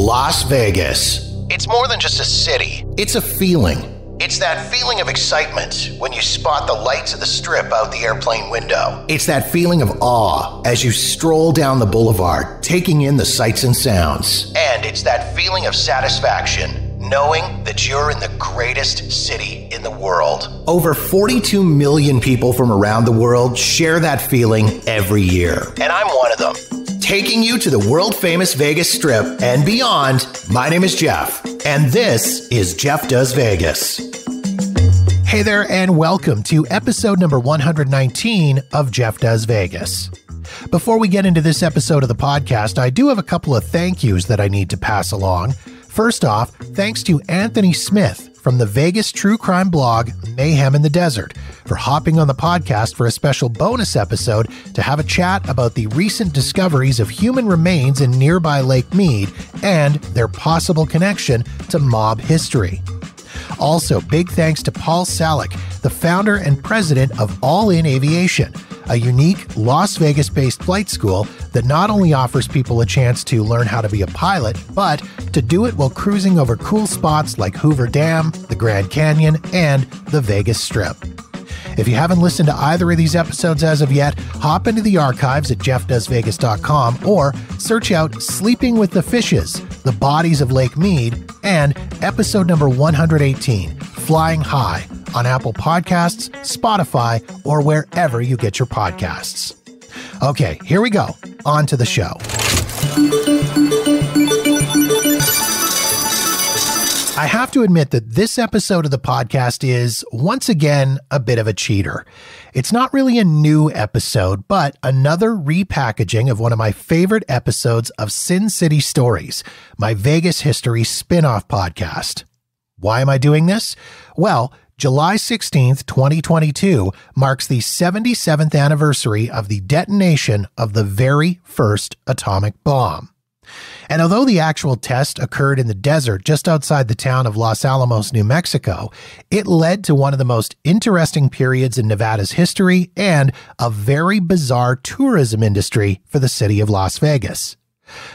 Las Vegas. It's more than just a city. It's a feeling. It's that feeling of excitement when you spot the lights of the strip out the airplane window. It's that feeling of awe as you stroll down the boulevard, taking in the sights and sounds. And it's that feeling of satisfaction, knowing that you're in the greatest city in the world. Over 42 million people from around the world share that feeling every year. And I'm one of them. Taking you to the world-famous Vegas Strip and beyond, my name is Jeff, and this is Jeff Does Vegas. Hey there, and welcome to episode number 119 of Jeff Does Vegas. Before we get into this episode of the podcast, I do have a couple of thank yous that I need to pass along. First off, thanks to Anthony Smith from the Vegas true crime blog Mayhem in the Desert for hopping on the podcast for a special bonus episode to have a chat about the recent discoveries of human remains in nearby Lake Mead and their possible connection to mob history. Also, big thanks to Paul Salick, the founder and president of All In Aviation, a unique Las Vegas-based flight school that not only offers people a chance to learn how to be a pilot, but to do it while cruising over cool spots like Hoover Dam, the Grand Canyon, and the Vegas Strip. If you haven't listened to either of these episodes as of yet, hop into the archives at jeffdoesvegas.com or search out Sleeping with the Fishes, The Bodies of Lake Mead, and episode number 118, Flying High, on Apple Podcasts, Spotify, or wherever you get your podcasts. Okay, here we go. On to the show. I have to admit that this episode of the podcast is, once again, a bit of a cheater. It's not really a new episode, but another repackaging of one of my favorite episodes of Sin City Stories, my Vegas history spin-off podcast. Why am I doing this? Well, July 16th, 2022 marks the 77th anniversary of the detonation of the very first atomic bomb. And although the actual test occurred in the desert just outside the town of Los Alamos, New Mexico, it led to one of the most interesting periods in Nevada's history and a very bizarre tourism industry for the city of Las Vegas.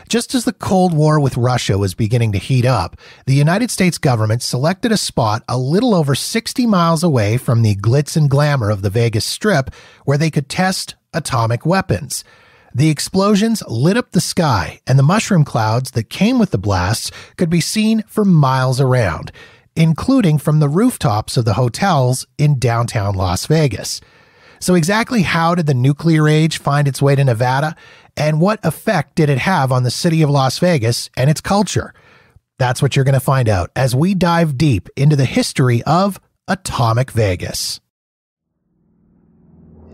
Just as the Cold War with Russia was beginning to heat up, the United States government selected a spot a little over 60 miles away from the glitz and glamour of the Vegas Strip where they could test atomic weapons. The explosions lit up the sky, and the mushroom clouds that came with the blasts could be seen for miles around, including from the rooftops of the hotels in downtown Las Vegas. So exactly how did the nuclear age find its way to Nevada, and what effect did it have on the city of Las Vegas and its culture? That's what you're going to find out as we dive deep into the history of Atomic Vegas.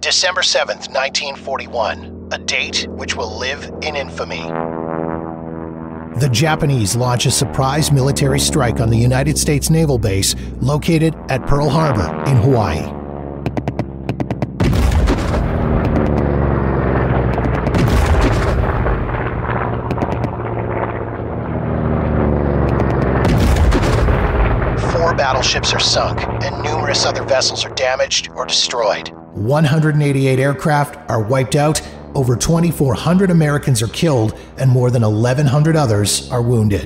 December 7th, 1941, a date which will live in infamy. The Japanese launch a surprise military strike on the United States Naval Base located at Pearl Harbor in Hawaii. Four battleships are sunk, and numerous other vessels are damaged or destroyed. 188 aircraft are wiped out, over 2,400 Americans are killed, and more than 1,100 others are wounded.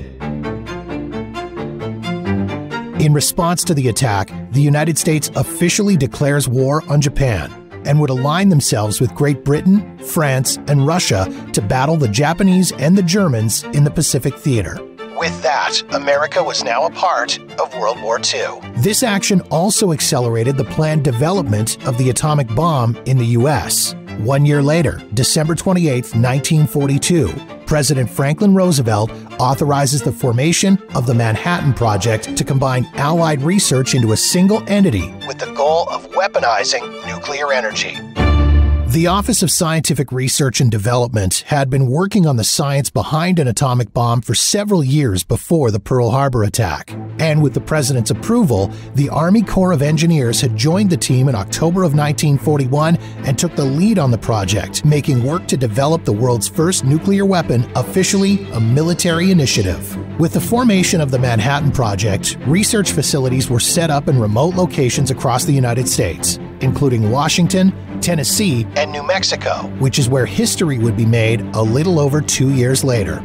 In response to the attack, the United States officially declares war on Japan and would align themselves with Great Britain, France, and Russia to battle the Japanese and the Germans in the Pacific Theater. With that, America was now a part of World War II. This action also accelerated the planned development of the atomic bomb in the U.S. 1 year later, December 28, 1942, President Franklin Roosevelt authorizes the formation of the Manhattan Project to combine Allied research into a single entity with the goal of weaponizing nuclear energy. The Office of Scientific Research and Development had been working on the science behind an atomic bomb for several years before the Pearl Harbor attack. And with the president's approval, the Army Corps of Engineers had joined the team in October of 1941 and took the lead on the project, making work to develop the world's first nuclear weapon officially a military initiative. With the formation of the Manhattan Project, research facilities were set up in remote locations across the United States, including Washington, Tennessee, and New Mexico, which is where history would be made a little over 2 years later.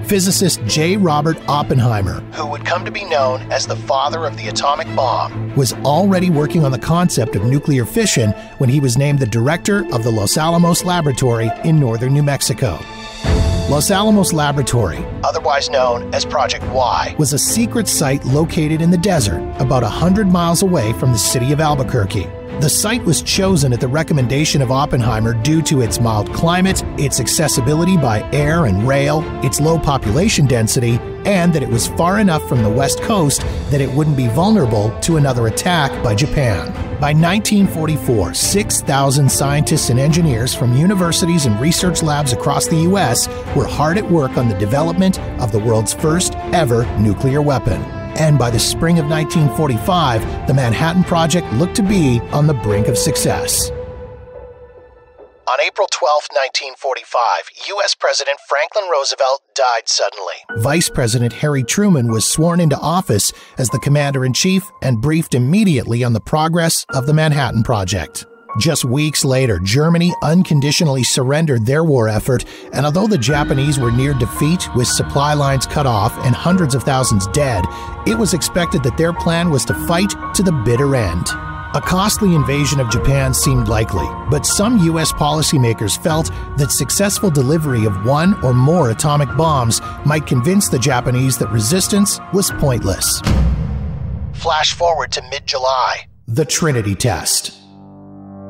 Physicist J. Robert Oppenheimer, who would come to be known as the father of the atomic bomb, was already working on the concept of nuclear fission when he was named the director of the Los Alamos Laboratory in northern New Mexico. Los Alamos Laboratory, otherwise known as Project Y, was a secret site located in the desert about 100 miles away from the city of Albuquerque. The site was chosen at the recommendation of Oppenheimer due to its mild climate, its accessibility by air and rail, its low population density, and that it was far enough from the west coast that it wouldn't be vulnerable to another attack by Japan. By 1944, 6,000 scientists and engineers from universities and research labs across the U.S. were hard at work on the development of the world's first ever nuclear weapon. And by the spring of 1945, the Manhattan Project looked to be on the brink of success. On April 12, 1945, U.S. President Franklin Roosevelt died suddenly. Vice President Harry Truman was sworn into office as the Commander-in-Chief and briefed immediately on the progress of the Manhattan Project. Just weeks later, Germany unconditionally surrendered their war effort, and although the Japanese were near defeat with supply lines cut off and hundreds of thousands dead, it was expected that their plan was to fight to the bitter end. A costly invasion of Japan seemed likely, but some U.S. policymakers felt that successful delivery of one or more atomic bombs might convince the Japanese that resistance was pointless. Flash forward to mid-July. The Trinity Test.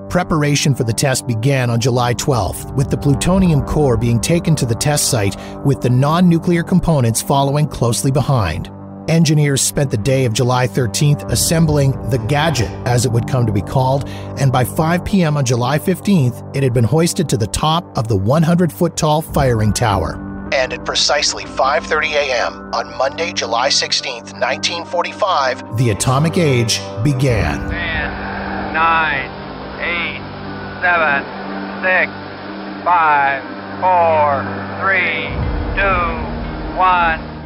Preparation for the test began on July 12th, with the plutonium core being taken to the test site with the non-nuclear components following closely behind. Engineers spent the day of July 13th assembling the gadget, as it would come to be called, and by 5 p.m. on July 15th, it had been hoisted to the top of the 100-foot-tall firing tower. And at precisely 5:30 a.m. on Monday, July 16th, 1945, the atomic age began. 10, 9, 8, 7, 6, 5, 4, 3, 2, 1.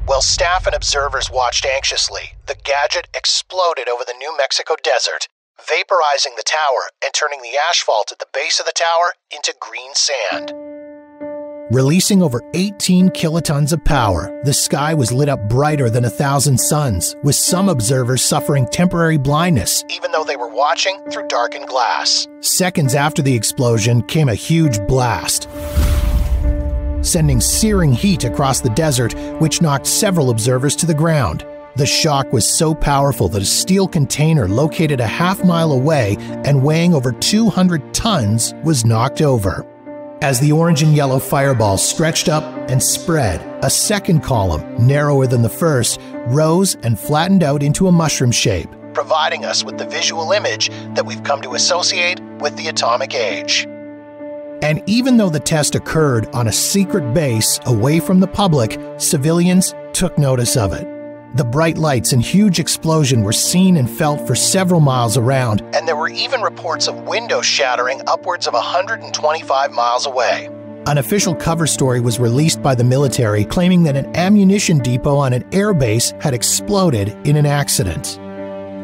While staff and observers watched anxiously, the gadget exploded over the New Mexico desert, vaporizing the tower and turning the asphalt at the base of the tower into green sand. Releasing over 18 kilotons of power, the sky was lit up brighter than 1,000 suns, with some observers suffering temporary blindness, even though they were watching through darkened glass. Seconds after the explosion came a huge blast, sending searing heat across the desert, which knocked several observers to the ground. The shock was so powerful that a steel container located a half-mile away and weighing over 200 tons was knocked over. As the orange and yellow fireball stretched up and spread, a second column, narrower than the first, rose and flattened out into a mushroom shape, providing us with the visual image that we've come to associate with the atomic age. And even though the test occurred on a secret base away from the public, civilians took notice of it. The bright lights and huge explosion were seen and felt for several miles around, and there were even reports of windows shattering upwards of 125 miles away. An official cover story was released by the military claiming that an ammunition depot on an air base had exploded in an accident.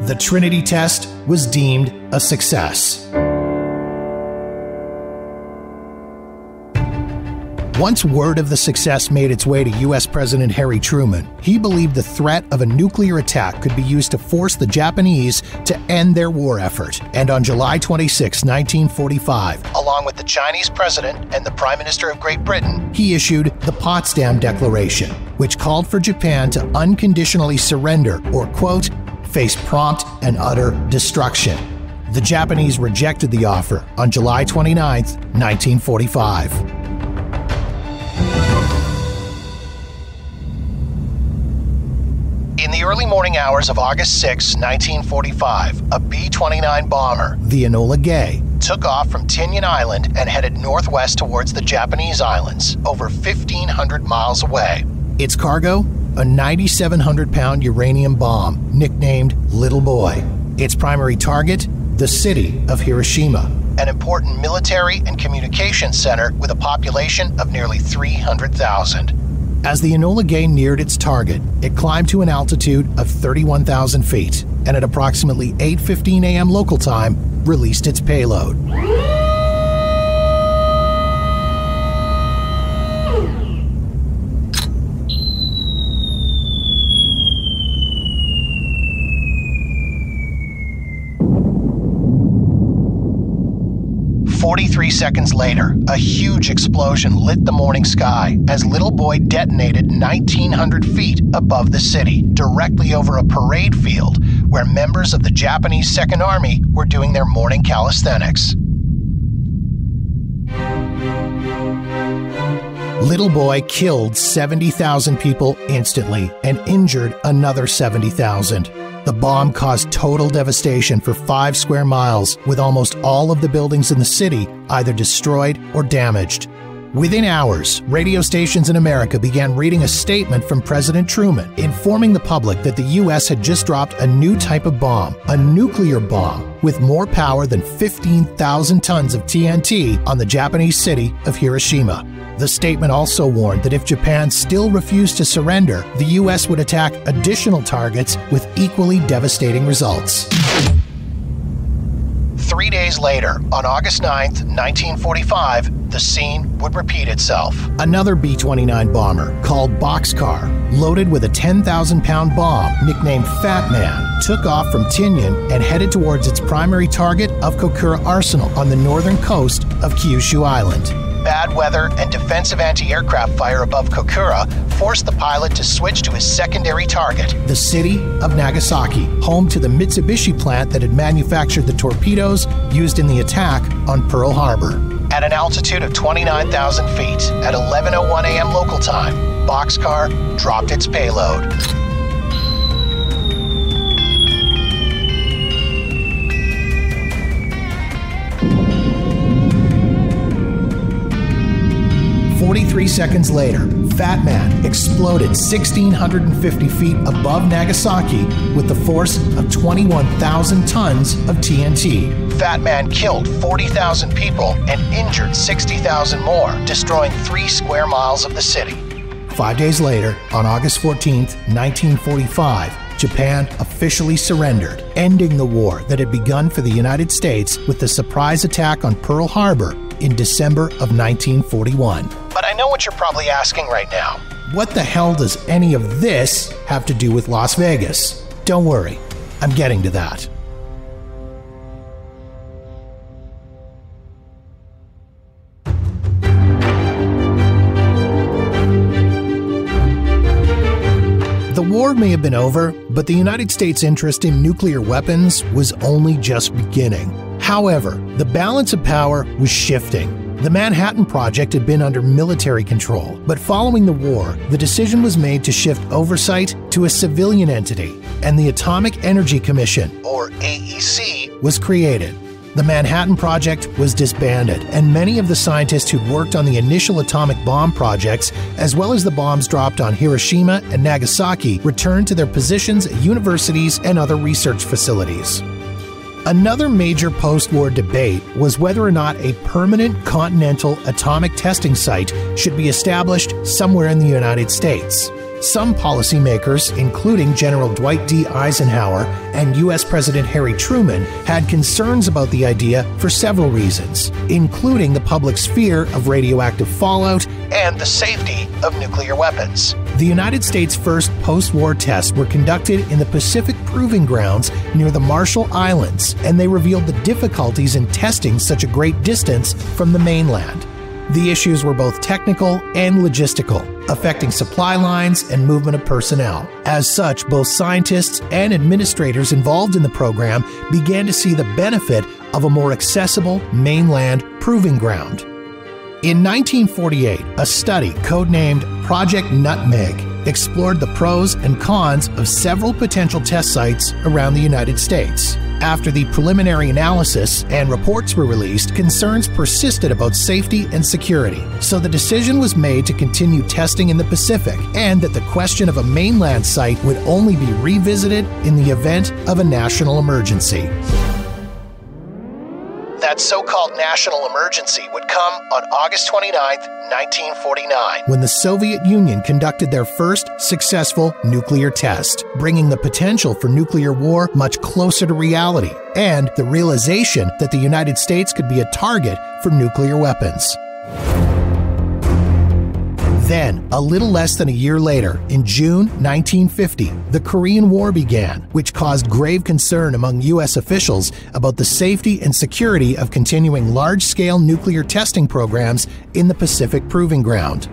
The Trinity test was deemed a success. Once word of the success made its way to U.S. President Harry Truman, he believed the threat of a nuclear attack could be used to force the Japanese to end their war effort. And on July 26, 1945, along with the Chinese president and the Prime Minister of Great Britain, he issued the Potsdam Declaration, which called for Japan to unconditionally surrender or, quote, face prompt and utter destruction. The Japanese rejected the offer on July 29, 1945. In the early morning hours of August 6, 1945, a B-29 bomber, the Enola Gay, took off from Tinian Island and headed northwest towards the Japanese islands, over 1,500 miles away. Its cargo? A 9,700-pound uranium bomb, nicknamed Little Boy. Its primary target? The city of Hiroshima, an important military and communications center with a population of nearly 300,000. As the Enola Gay neared its target, it climbed to an altitude of 31,000 feet, and at approximately 8:15 a.m. local time, released its payload. 43 seconds later, a huge explosion lit the morning sky as Little Boy detonated 1,900 feet above the city, directly over a parade field where members of the Japanese Second Army were doing their morning calisthenics. Little Boy killed 70,000 people instantly and injured another 70,000. The bomb caused total devastation for 5 square miles, with almost all of the buildings in the city either destroyed or damaged. Within hours, radio stations in America began reading a statement from President Truman informing the public that the U.S. had just dropped a new type of bomb, a nuclear bomb, with more power than 15,000 tons of TNT on the Japanese city of Hiroshima. The statement also warned that if Japan still refused to surrender, the U.S. would attack additional targets with equally devastating results. 3 days later, on August 9th, 1945, the scene would repeat itself. Another B-29 bomber, called Boxcar, loaded with a 10,000-pound bomb nicknamed Fat Man, took off from Tinian and headed towards its primary target of Kokura Arsenal on the northern coast of Kyushu Island. Bad weather and defensive anti-aircraft fire above Kokura forced the pilot to switch to his secondary target, the city of Nagasaki, home to the Mitsubishi plant that had manufactured the torpedoes used in the attack on Pearl Harbor. At an altitude of 29,000 feet, at 11:01 a.m. local time, Boxcar dropped its payload. "43 seconds later, Fat Man exploded 1,650 feet above Nagasaki with the force of 21,000 tons of TNT. Fat Man killed 40,000 people and injured 60,000 more, destroying 3 square miles of the city. 5 days later, on August 14, 1945, Japan officially surrendered, ending the war that had begun for the United States with the surprise attack on Pearl Harbor in December of 1941. But I know what you're probably asking right now. What the hell does any of this have to do with Las Vegas? Don't worry, I'm getting to that. The war may have been over, but the United States' interest in nuclear weapons was only just beginning. However, the balance of power was shifting. The Manhattan Project had been under military control, but following the war, the decision was made to shift oversight to a civilian entity, and the Atomic Energy Commission, or AEC, was created. The Manhattan Project was disbanded, and many of the scientists who'd worked on the initial atomic bomb projects, as well as the bombs dropped on Hiroshima and Nagasaki, returned to their positions at universities and other research facilities. Another major post-war debate was whether or not a permanent continental atomic testing site should be established somewhere in the United States. Some policymakers, including General Dwight D. Eisenhower and U.S. President Harry Truman, had concerns about the idea for several reasons, including the public's fear of radioactive fallout and the safety of nuclear weapons. The United States' first post-war tests were conducted in the Pacific Proving Grounds near the Marshall Islands, and they revealed the difficulties in testing such a great distance from the mainland. The issues were both technical and logistical, affecting supply lines and movement of personnel. As such, both scientists and administrators involved in the program began to see the benefit of a more accessible mainland proving ground. In 1948, a study codenamed Project Nutmeg explored the pros and cons of several potential test sites around the United States. After the preliminary analysis and reports were released, concerns persisted about safety and security, so the decision was made to continue testing in the Pacific, and that the question of a mainland site would only be revisited in the event of a national emergency. That so-called national emergency would come on August 29, 1949. When the Soviet Union conducted their first successful nuclear test, bringing the potential for nuclear war much closer to reality, and the realization that the United States could be a target for nuclear weapons. Then, a little less than a year later, in June 1950, the Korean War began, which caused grave concern among U.S. officials about the safety and security of continuing large-scale nuclear testing programs in the Pacific Proving Ground.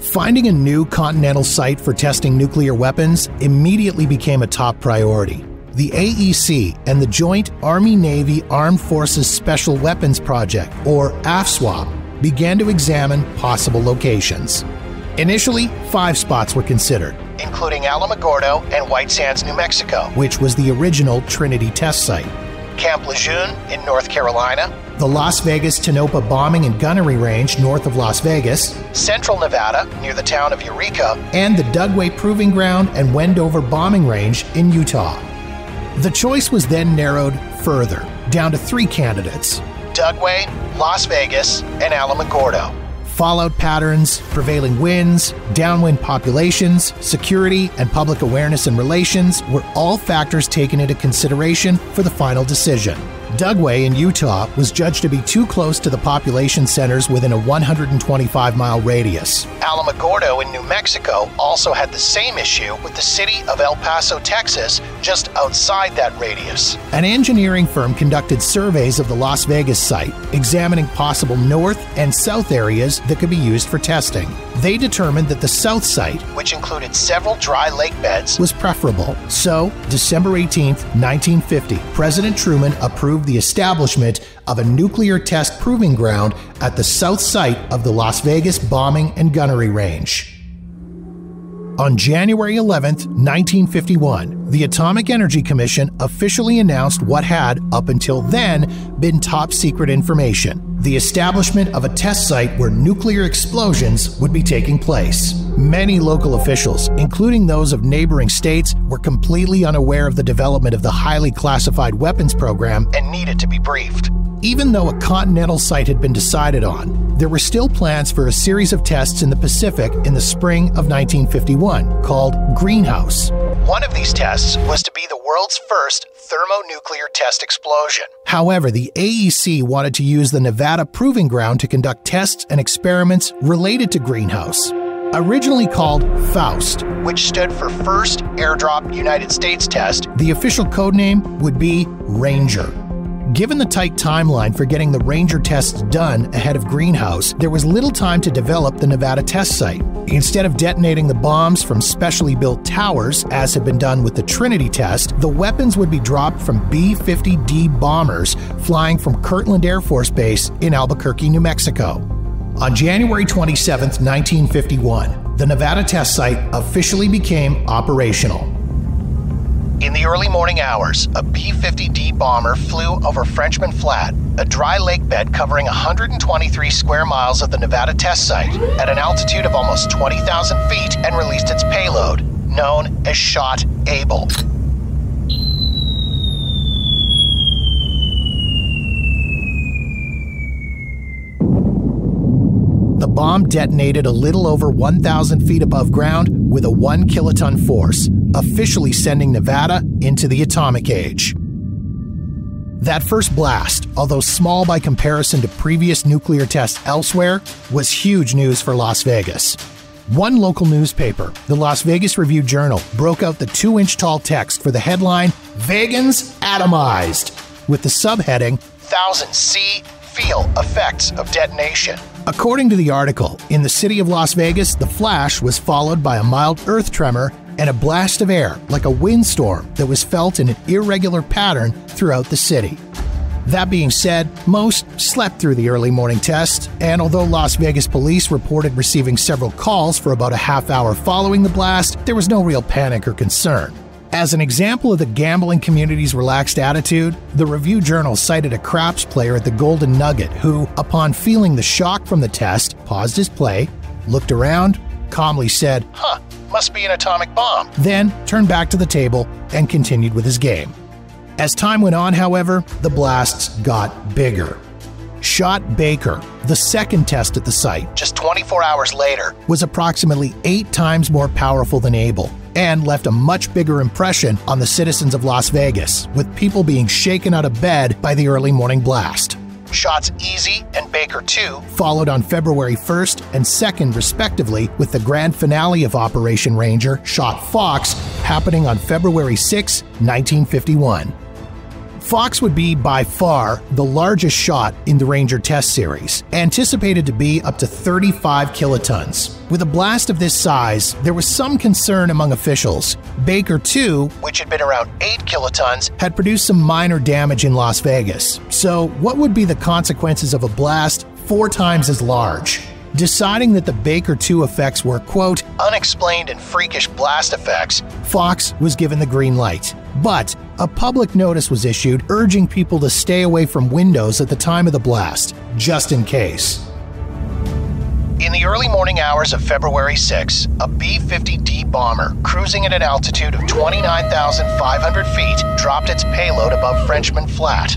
Finding a new continental site for testing nuclear weapons immediately became a top priority. The AEC and the Joint Army-Navy Armed Forces Special Weapons Project, or AFSWAP, began to examine possible locations. Initially, 5 spots were considered, including Alamogordo and White Sands, New Mexico, which was the original Trinity test site, Camp Lejeune in North Carolina, the Las Vegas Tonopah Bombing and Gunnery Range north of Las Vegas, Central Nevada near the town of Eureka, and the Dugway Proving Ground and Wendover Bombing Range in Utah. The choice was then narrowed further, down to 3 candidates: Dugway, Las Vegas, and Alamogordo. Fallout patterns, prevailing winds, downwind populations, security, and public awareness and relations were all factors taken into consideration for the final decision. Dugway in Utah was judged to be too close to the population centers within a 125-mile radius. Alamogordo in New Mexico also had the same issue with the city of El Paso, Texas, just outside that radius. An engineering firm conducted surveys of the Las Vegas site, examining possible north and south areas that could be used for testing. They determined that the south site, which included several dry lake beds, was preferable. So, December 18, 1950, President Truman approved the establishment of a nuclear test proving ground at the south site of the Las Vegas Bombing and Gunnery Range. On January 11, 1951, the Atomic Energy Commission officially announced what had, up until then, been top-secret information: the establishment of a test site where nuclear explosions would be taking place. Many local officials, including those of neighboring states, were completely unaware of the development of the highly classified weapons program and needed to be briefed. Even though a continental site had been decided on, there were still plans for a series of tests in the Pacific in the spring of 1951, called Greenhouse. One of these tests was to be the world's first thermonuclear test explosion. However, the AEC wanted to use the Nevada Proving Ground to conduct tests and experiments related to Greenhouse. Originally called FAUST, which stood for First Airdrop United States Test, the official codename would be Ranger. Given the tight timeline for getting the Ranger tests done ahead of Greenhouse, there was little time to develop the Nevada test site. Instead of detonating the bombs from specially built towers, as had been done with the Trinity test, the weapons would be dropped from B-50D bombers flying from Kirtland Air Force Base in Albuquerque, New Mexico. On January 27, 1951, the Nevada test site officially became operational. In the early morning hours, a B-50D bomber flew over Frenchman Flat, a dry lake bed covering 123 square miles of the Nevada test site, at an altitude of almost 20,000 feet, and released its payload, known as Shot Able. The bomb detonated a little over 1,000 feet above ground with a 1 kiloton force, officially sending Nevada into the atomic age. That first blast, although small by comparison to previous nuclear tests elsewhere, was huge news for Las Vegas. One local newspaper, the Las Vegas Review-Journal, broke out the 2-inch tall text for the headline, "Vegans Atomized," with the subheading, "Thousand See, Feel Effects of Detonation." According to the article, in the city of Las Vegas, the flash was followed by a mild earth tremor and a blast of air, like a windstorm, that was felt in an irregular pattern throughout the city. That being said, most slept through the early morning test, and although Las Vegas police reported receiving several calls for about a half hour following the blast, there was no real panic or concern. As an example of the gambling community's relaxed attitude, the Review-Journal cited a craps player at the Golden Nugget who, upon feeling the shock from the test, paused his play, looked around, calmly said, Must be an atomic bomb," then turned back to the table and continued with his game. As time went on, however, the blasts got bigger. Shot Baker, the second test at the site, just 24 hours later, was approximately 8 times more powerful than Able, and left a much bigger impression on the citizens of Las Vegas, with people being shaken out of bed by the early morning blast. shots Easy and Baker 2 followed on February 1st and 2nd respectively, with the grand finale of Operation Ranger, Shot Fox, happening on February 6, 1951. Fox would be by far the largest shot in the Ranger test series, anticipated to be up to 35 kilotons. With a blast of this size, there was some concern among officials. Baker 2, which had been around 8 kilotons, had produced some minor damage in Las Vegas. So what would be the consequences of a blast 4 times as large? Deciding that the Baker 2 effects were, quote, unexplained and freakish blast effects, Fox was given the green light. But a public notice was issued urging people to stay away from windows at the time of the blast, just in case. In the early morning hours of February 6, a B-50D bomber cruising at an altitude of 29,500 feet dropped its payload above Frenchman Flat.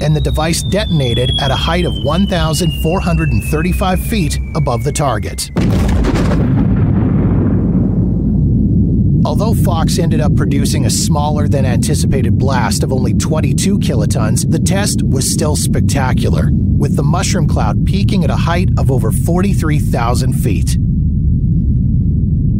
And the device detonated at a height of 1,435 feet above the target. Although Fox ended up producing a smaller than anticipated blast of only 22 kilotons, the test was still spectacular, with the mushroom cloud peaking at a height of over 43,000 feet.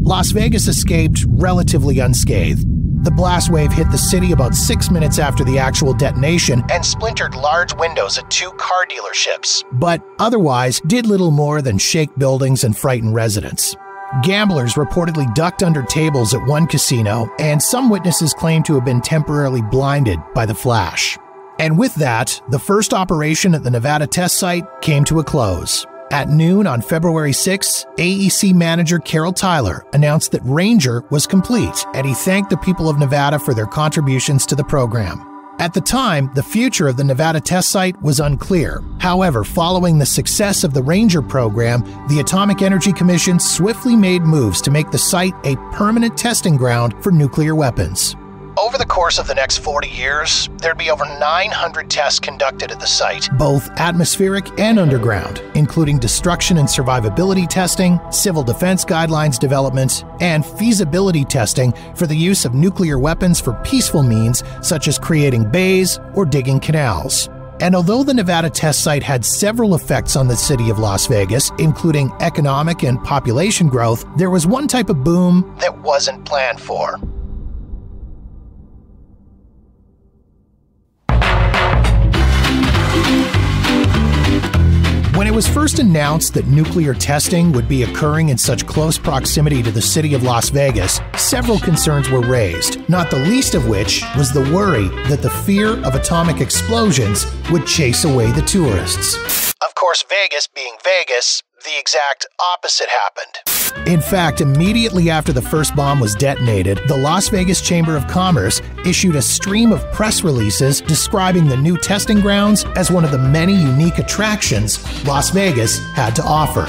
Las Vegas escaped relatively unscathed. The blast wave hit the city about 6 minutes after the actual detonation and splintered large windows at 2 car dealerships, but otherwise did little more than shake buildings and frighten residents. Gamblers reportedly ducked under tables at one casino, and some witnesses claimed to have been temporarily blinded by the flash. And with that, the first operation at the Nevada test site came to a close. At noon on February 6, AEC manager Carol Tyler announced that Ranger was complete, and he thanked the people of Nevada for their contributions to the program. At the time, the future of the Nevada test site was unclear. However, following the success of the Ranger program, the Atomic Energy Commission swiftly made moves to make the site a permanent testing ground for nuclear weapons. Over the course of the next 40 years, there'd be over 900 tests conducted at the site, both atmospheric and underground, including destruction and survivability testing, civil defense guidelines development, and feasibility testing for the use of nuclear weapons for peaceful means such as creating bays or digging canals. And although the Nevada test site had several effects on the city of Las Vegas, including economic and population growth, there was one type of boom that wasn't planned for. When it was first announced that nuclear testing would be occurring in such close proximity to the city of Las Vegas, several concerns were raised, not the least of which was the worry that the fear of atomic explosions would chase away the tourists. Of course, Vegas being Vegas, the exact opposite happened. In fact, immediately after the first bomb was detonated, the Las Vegas Chamber of Commerce issued a stream of press releases describing the new testing grounds as one of the many unique attractions Las Vegas had to offer.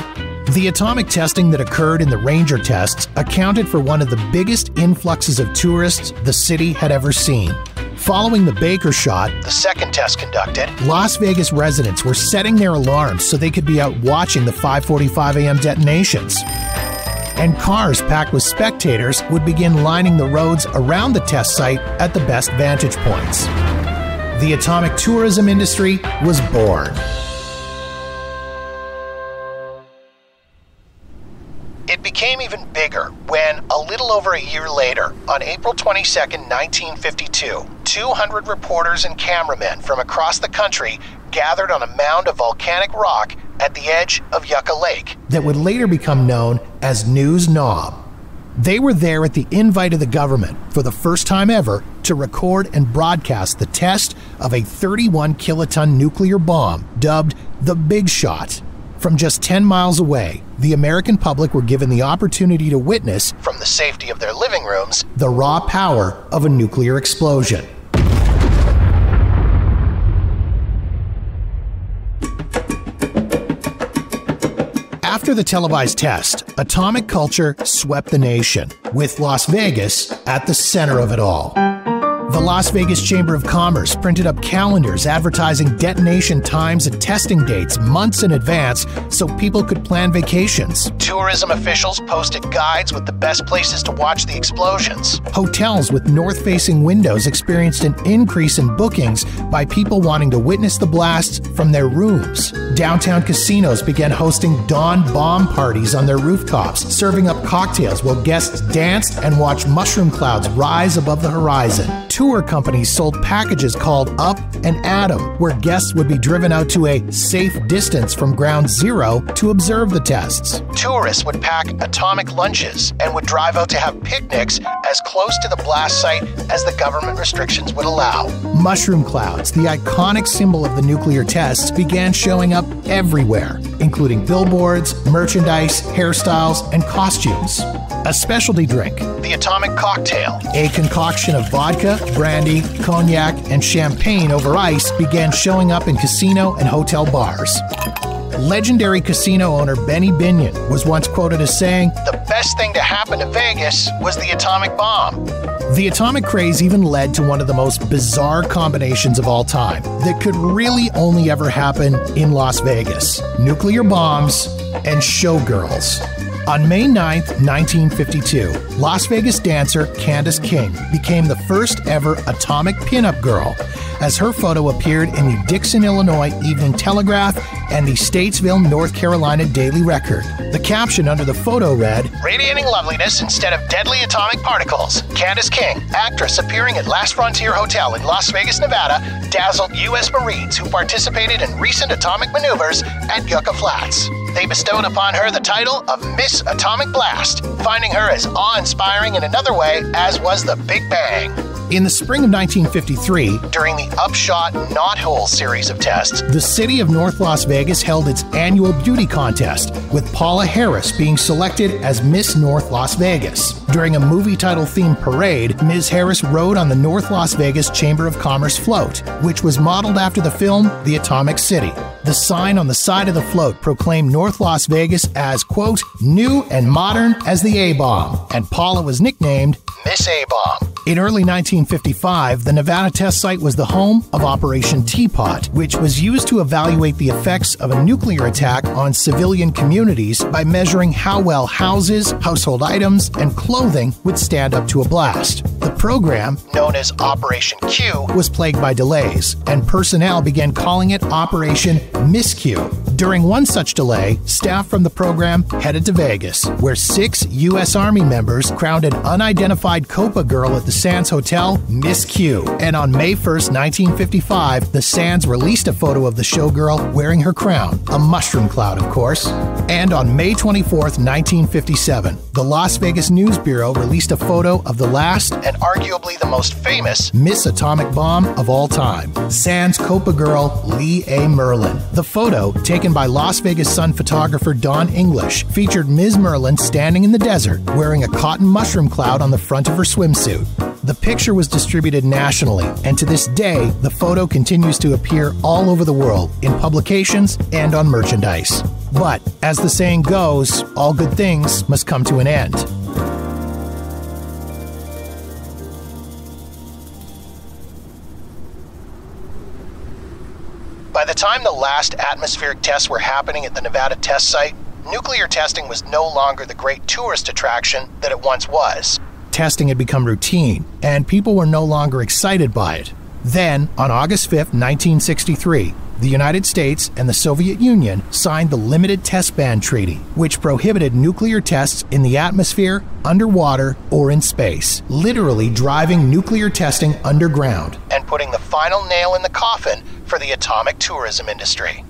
The atomic testing that occurred in the Ranger tests accounted for one of the biggest influxes of tourists the city had ever seen. Following the Baker shot, the second test conducted, Las Vegas residents were setting their alarms so they could be out watching the 5:45 a.m. detonations. And cars packed with spectators would begin lining the roads around the test site at the best vantage points. The atomic tourism industry was born. It became even bigger when, a little over a year later, on April 22, 1952, 200 reporters and cameramen from across the country gathered on a mound of volcanic rock at the edge of Yucca Lake that would later become known as News Knob. They were there at the invite of the government for the first time ever to record and broadcast the test of a 31 kiloton nuclear bomb dubbed the Big Shot. From just 10 miles away, the American public were given the opportunity to witness, from the safety of their living rooms, the raw power of a nuclear explosion. After the televised test, atomic culture swept the nation, with Las Vegas at the center of it all. The Las Vegas Chamber of Commerce printed up calendars advertising detonation times and testing dates months in advance so people could plan vacations. Tourism officials posted guides with the best places to watch the explosions. Hotels with north-facing windows experienced an increase in bookings by people wanting to witness the blasts from their rooms. Downtown casinos began hosting dawn bomb parties on their rooftops, serving up cocktails while guests danced and watched mushroom clouds rise above the horizon. Tour companies sold packages called Up and Atom, where guests would be driven out to a safe distance from ground zero to observe the tests. Tourists would pack atomic lunches and would drive out to have picnics as close to the blast site as the government restrictions would allow. Mushroom clouds, the iconic symbol of the nuclear tests, began showing up everywhere, including billboards, merchandise, hairstyles, and costumes. A specialty drink, the atomic cocktail, a concoction of vodka, brandy, cognac, and champagne over ice, began showing up in casino and hotel bars. Legendary casino owner Benny Binion was once quoted as saying, "The best thing to happen to Vegas was the atomic bomb." The atomic craze even led to one of the most bizarre combinations of all time that could really only ever happen in Las Vegas: nuclear bombs and showgirls. On May 9, 1952, Las Vegas dancer Candace King became the first ever atomic pinup girl, as her photo appeared in the Dixon, Illinois Evening Telegraph and the Statesville, North Carolina Daily Record. The caption under the photo read, "Radiating loveliness instead of deadly atomic particles. Candace King, actress appearing at Last Frontier Hotel in Las Vegas, Nevada, dazzled U.S. Marines who participated in recent atomic maneuvers at Yucca Flats. They bestowed upon her the title of Miss Atomic Blast, finding her as awe-inspiring in another way as was the Big Bang." In the spring of 1953, during the Upshot Knothole series of tests, the city of North Las Vegas held its annual beauty contest, with Paula Harris being selected as Miss North Las Vegas. During a movie title-themed parade, Ms. Harris rode on the North Las Vegas Chamber of Commerce float, which was modeled after the film The Atomic City. The sign on the side of the float proclaimed North Las Vegas as, quote, "new and modern as the A-bomb," and Paula was nicknamed Miss A-bomb. In early 1955, the Nevada test site was the home of Operation Teapot, which was used to evaluate the effects of a nuclear attack on civilian communities by measuring how well houses, household items, and clothing would stand up to a blast. The program, known as Operation Q, was plagued by delays, and personnel began calling it Operation Miscue. During one such delay, staff from the program headed to Vegas, where 6 U.S. Army members crowned an unidentified Copa girl at the Sands Hotel Miss Q. And on May 1st, 1955, the Sands released a photo of the showgirl wearing her crown, a mushroom cloud, of course. And on May 24th, 1957, the Las Vegas News Bureau released a photo of the last and arguably the most famous Miss Atomic Bomb of all time, Sands Copa girl Lee A. Merlin. The photo, taken by Las Vegas Sun photographer Don English, featured Ms. Merlin standing in the desert wearing a cotton mushroom cloud on the front of her swimsuit. The picture was distributed nationally, and to this day, the photo continues to appear all over the world in publications and on merchandise. But, as the saying goes, all good things must come to an end. By the time the last atmospheric tests were happening at the Nevada test site, nuclear testing was no longer the great tourist attraction that it once was. Testing had become routine, and people were no longer excited by it. Then, on August 5, 1963, the United States and the Soviet Union signed the Limited Test Ban Treaty, which prohibited nuclear tests in the atmosphere, underwater, or in space, literally driving nuclear testing underground and putting the final nail in the coffin for the atomic tourism industry.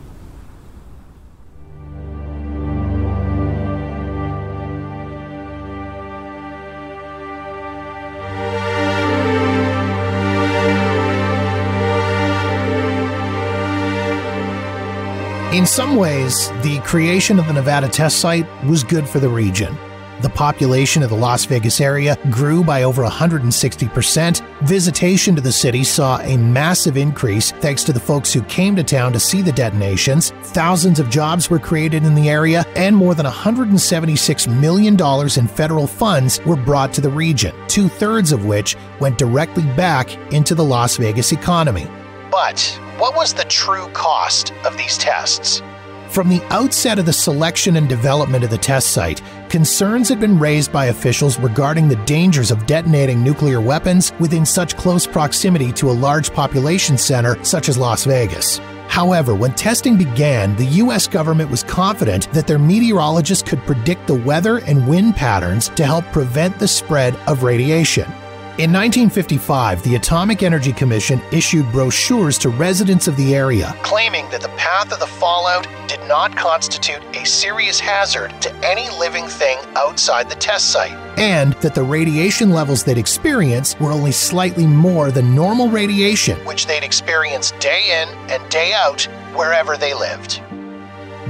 In some ways, the creation of the Nevada test site was good for the region. The population of the Las Vegas area grew by over 160%. Visitation to the city saw a massive increase thanks to the folks who came to town to see the detonations. Thousands of jobs were created in the area, and more than $176 million in federal funds were brought to the region, 2/3 of which went directly back into the Las Vegas economy. But what was the true cost of these tests? From the outset of the selection and development of the test site, concerns had been raised by officials regarding the dangers of detonating nuclear weapons within such close proximity to a large population center such as Las Vegas. However, when testing began, the U.S. government was confident that their meteorologists could predict the weather and wind patterns to help prevent the spread of radiation. In 1955, the Atomic Energy Commission issued brochures to residents of the area, claiming that the path of the fallout did not constitute a serious hazard to any living thing outside the test site, and that the radiation levels they'd experience were only slightly more than normal radiation, which they'd experience day in and day out wherever they lived.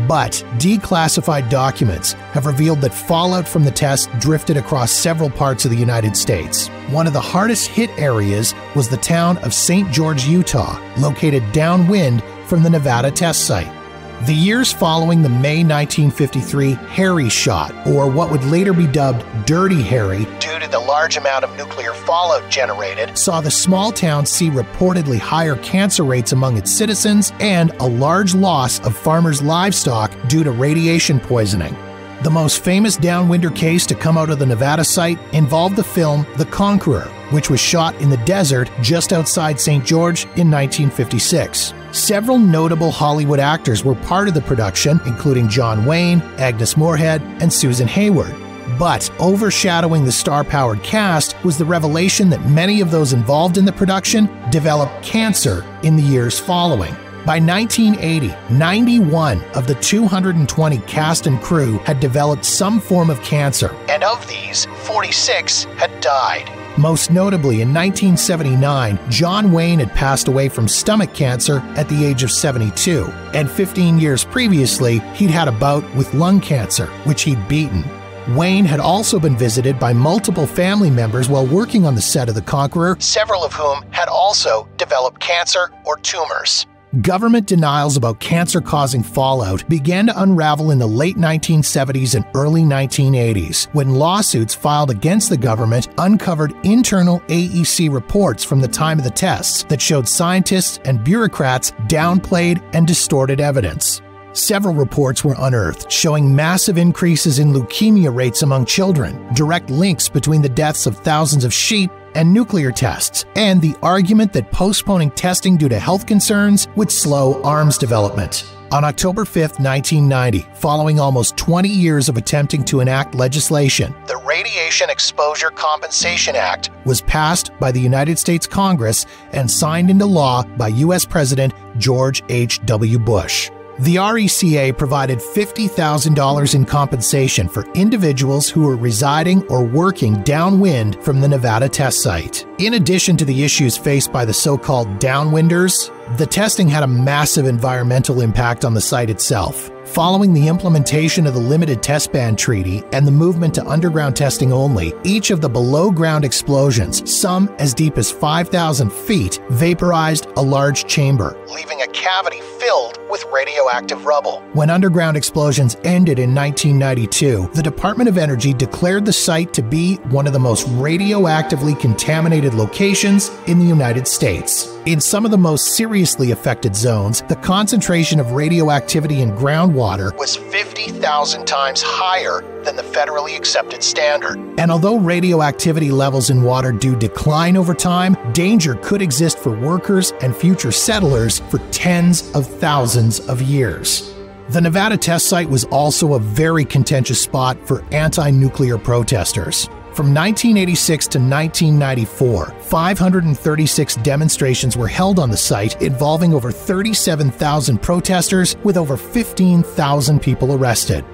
But declassified documents have revealed that fallout from the test drifted across several parts of the United States. One of the hardest hit areas was the town of St. George, Utah, located downwind from the Nevada test site. The years following the May 1953 Harry shot, or what would later be dubbed Dirty Harry, due to the large amount of nuclear fallout generated, saw the small town see reportedly higher cancer rates among its citizens and a large loss of farmers' livestock due to radiation poisoning. The most famous downwinder case to come out of the Nevada site involved the film The Conqueror, which was shot in the desert just outside St. George in 1956. Several notable Hollywood actors were part of the production, including John Wayne, Agnes Moorehead, and Susan Hayward. But overshadowing the star-powered cast was the revelation that many of those involved in the production developed cancer in the years following. By 1980, 91 of the 220 cast and crew had developed some form of cancer. And of these, 46 had died. Most notably, in 1979, John Wayne had passed away from stomach cancer at the age of 72. And 15 years previously, he'd had a bout with lung cancer, which he'd beaten. Wayne had also been visited by multiple family members while working on the set of The Conqueror, several of whom had also developed cancer or tumors. Government denials about cancer-causing fallout began to unravel in the late 1970s and early 1980s, when lawsuits filed against the government uncovered internal AEC reports from the time of the tests that showed scientists and bureaucrats downplayed and distorted evidence. Several reports were unearthed showing massive increases in leukemia rates among children, direct links between the deaths of thousands of sheep and nuclear tests, and the argument that postponing testing due to health concerns would slow arms development. On October 5, 1990, following almost 20 years of attempting to enact legislation, the Radiation Exposure Compensation Act was passed by the United States Congress and signed into law by U.S. President George H.W. Bush. The RECA provided $50,000 in compensation for individuals who were residing or working downwind from the Nevada test site. In addition to the issues faced by the so-called downwinders, the testing had a massive environmental impact on the site itself. Following the implementation of the Limited Test Ban Treaty and the movement to underground testing only, each of the below-ground explosions, some as deep as 5,000 feet, vaporized a large chamber, leaving a cavity filled with radioactive rubble. When underground explosions ended in 1992, the Department of Energy declared the site to be one of the most radioactively contaminated locations in the United States. In some of the most seriously affected zones, the concentration of radioactivity in groundwater was 50,000 times higher than the federally accepted standard. And although radioactivity levels in water do decline over time, danger could exist for workers and future settlers for tens of thousands of years. The Nevada test site was also a very contentious spot for anti-nuclear protesters. From 1986 to 1994, 536 demonstrations were held on the site involving over 37,000 protesters with over 15,000 people arrested.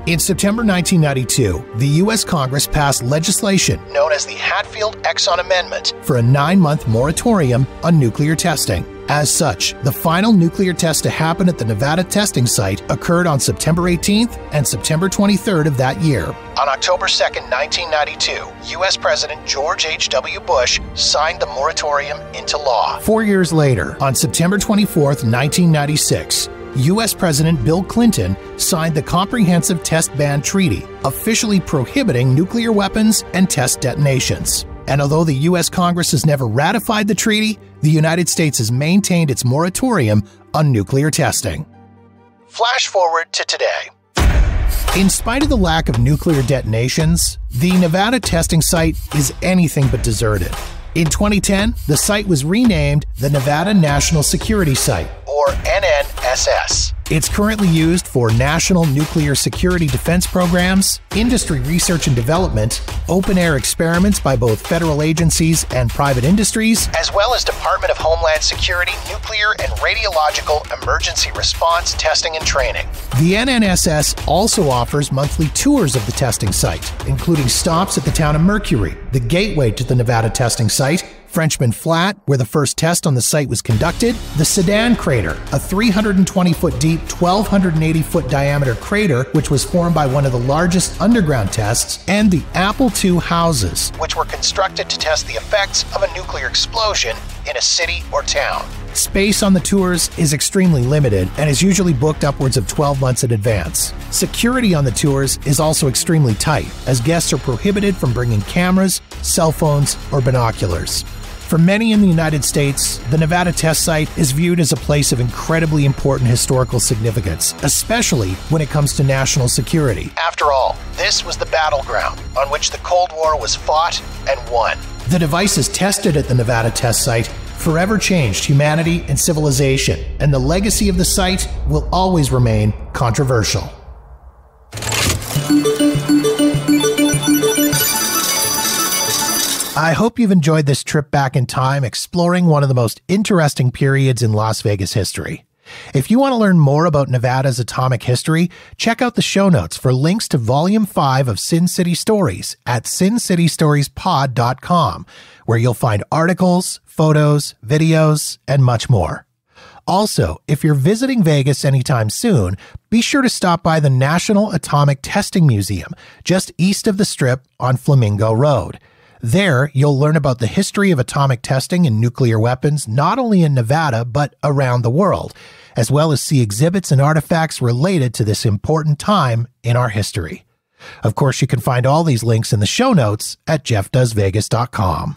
In September 1992, the U.S. Congress passed legislation known as the Hatfield-Exxon Amendment for a 9-month moratorium on nuclear testing. As such, the final nuclear test to happen at the Nevada testing site occurred on September 18th and September 23rd of that year. On October 2nd, 1992, U.S. President George H.W. Bush signed the moratorium into law. 4 years later, on September 24th, 1996, U.S. President Bill Clinton signed the Comprehensive Test Ban Treaty, officially prohibiting nuclear weapons and test detonations. And although the U.S. Congress has never ratified the treaty, the United States has maintained its moratorium on nuclear testing. Flash forward to today. In spite of the lack of nuclear detonations, the Nevada testing site is anything but deserted. In 2010, the site was renamed the Nevada National Security Site, or NNSS. It's currently used for national nuclear security defense programs, industry research and development, open-air experiments by both federal agencies and private industries, as well as Department of Homeland Security, nuclear and radiological emergency response testing and training. The NNSS also offers monthly tours of the testing site, including stops at the town of Mercury, the gateway to the Nevada testing site, Frenchman Flat, where the first test on the site was conducted, the Sedan Crater, a 320-foot deep, 1,280-foot diameter crater which was formed by one of the largest underground tests, and the Apple II houses, which were constructed to test the effects of a nuclear explosion in a city or town. Space on the tours is extremely limited and is usually booked upwards of 12 months in advance. Security on the tours is also extremely tight, as guests are prohibited from bringing cameras, cell phones, or binoculars. For many in the United States, the Nevada test site is viewed as a place of incredibly important historical significance, especially when it comes to national security. After all, this was the battleground on which the Cold War was fought and won. The devices tested at the Nevada test site forever changed humanity and civilization, and the legacy of the site will always remain controversial. I hope you've enjoyed this trip back in time, exploring one of the most interesting periods in Las Vegas history. If you want to learn more about Nevada's atomic history, check out the show notes for links to Volume 5 of Sin City Stories at sincitystoriespod.com, where you'll find articles, photos, videos, and much more. Also, if you're visiting Vegas anytime soon, be sure to stop by the National Atomic Testing Museum, just east of the Strip on Flamingo Road. There, you'll learn about the history of atomic testing and nuclear weapons, not only in Nevada, but around the world, as well as see exhibits and artifacts related to this important time in our history. Of course, you can find all these links in the show notes at jeffdoesvegas.com.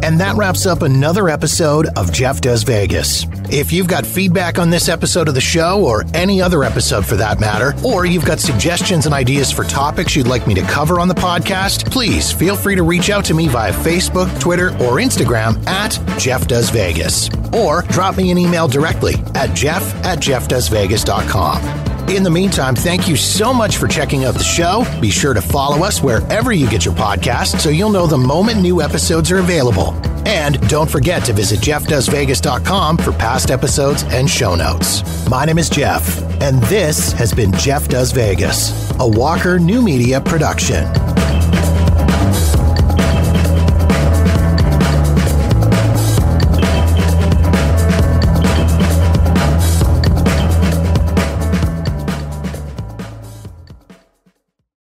And that wraps up another episode of Jeff Does Vegas. If you've got feedback on this episode of the show, or any other episode for that matter, or you've got suggestions and ideas for topics you'd like me to cover on the podcast, please feel free to reach out to me via Facebook, Twitter, or Instagram at Jeff Does Vegas, or drop me an email directly at jeff@jeffdoesvegas.com. In the meantime, thank you so much for checking out the show. Be sure to follow us wherever you get your podcasts so you'll know the moment new episodes are available. And don't forget to visit jeffdoesvegas.com for past episodes and show notes. My name is Jeff, and this has been Jeff Does Vegas, a Walker New Media production.